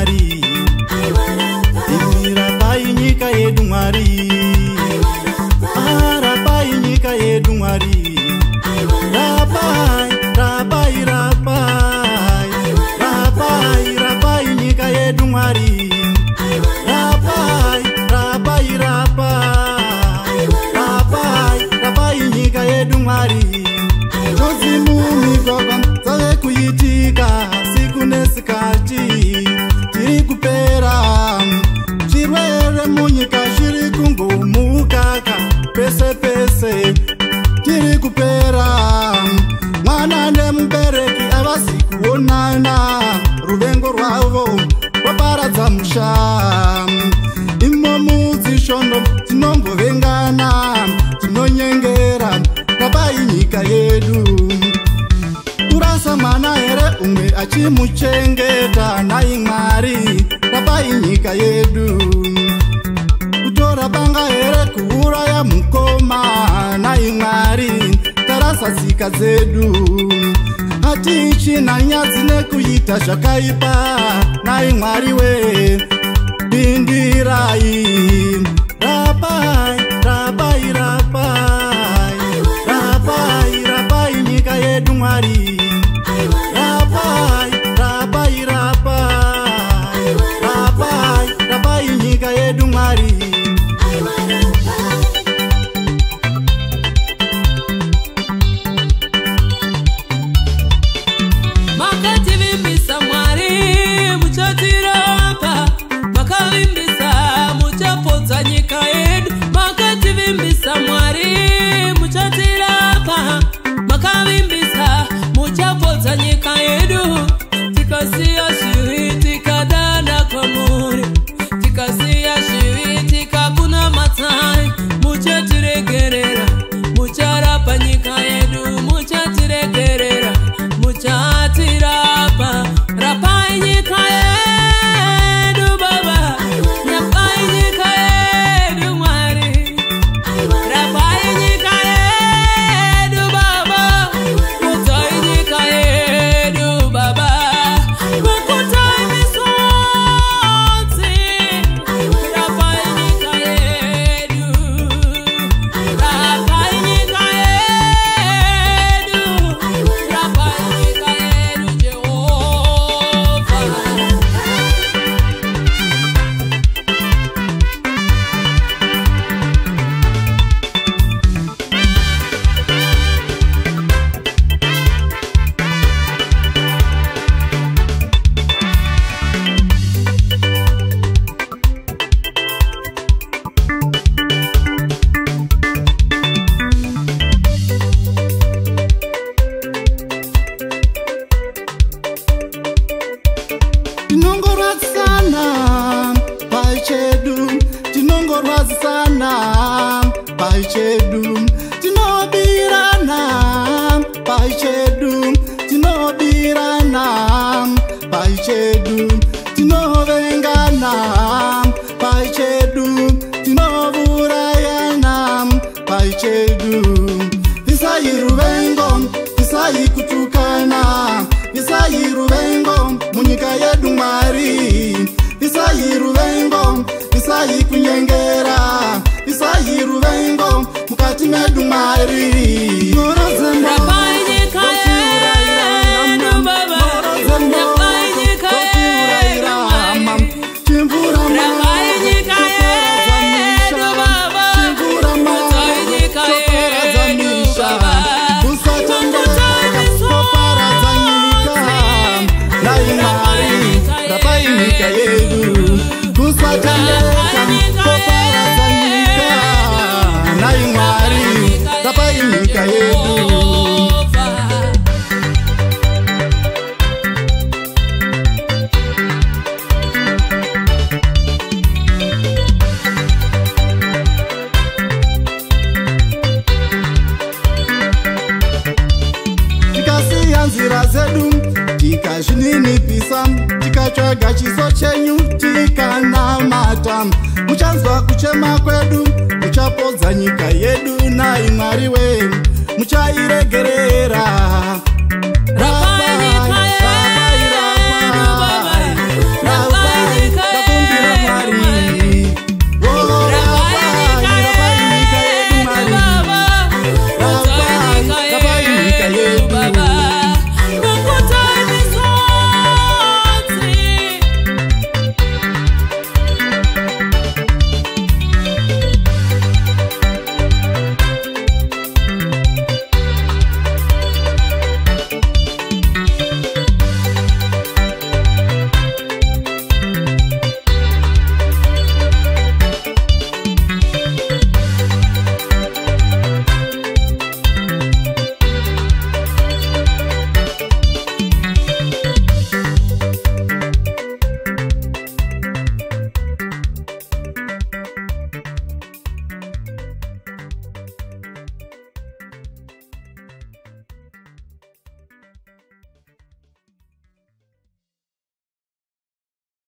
Mwari. Rapai nyika yedu Mwari. Rapai nyika yedu Mwari. Rapai, rapai, rapai. Rapai, rapai nyika yedu Mwari. Rapai, rapai, rapai. Rapai, rapai nyika yedu Mwari. Jozimu migogwa zave kuitika siku nesikati tiri kupera chirwere munyika shiri kungomukaka pese pese tiri kupera mwana nemubereki avasi kuonana ruvengo rwavo rwaparadza musha imomu dzishondo tinongovengana tinonyengera rapai nyika yedu kurasa mwana here umwe achimuchengeta nai Mwari rapai nyika yedu kutora banga here kuuraya mukoma nai Mwari tarasa tsika dzedu hatichina nyadzi nekuita zvakaipa nai Mwari we bindirai rapai rapai rapai rapai rapai nyika yedu Mwari. Rapai rapai rapai rapai rapai nyika yedu Mwari. Makativimbisa Mwari muchatirapa, makavimbisa muchapodza nyika yedu. Makativimbisa Mwari muchatirapa, makavimbisa muchapodza nyika yedu. Tikasiya shiri tikadana kwamuri, tikasiya shiri tikakuna matsai. Muchatiregerera mucharapa nyika yedu, muchatiregerera muchatirapa. Rapai nyika yedu baba, rapai nyika yedu Mwari. Rapai nyika yedu baba, kutai nyika yedu baba. Kutai misonzi, rapai nyika yedu. Rapai nyika yedu, rapai nyika yedu Jehova. Tinongorwadzisana paichedu, tinongorwadzisana paichedu, tinobirana paichedu, tinobirana paichedu, tinovengana paichedu, tinovurayana paichedu. Visai ruvengo, visai kutukana, visai ruvengo munyika yedu Mwari. Visai ruvengo, visai kunyengera, visai ruvengo mukati medu Mwari. Rapai nyika yedu baba, rapai nyika yedu Mwari. Rapai nyika yedu baba, kutai nyika yedu baba. Kutai misonzi, nai Mwari rapai nyika yedu. Kusatendeka koparadza nyika nai Mwari rapai nyika yedu. Tikasiya nzira zedu tikazvininipisa, tikatsvaga chiso chenyu tikanamata. Muchanzwa kuchema kwedu, muchapodza nyika yedu nai Mwari we muchairegerera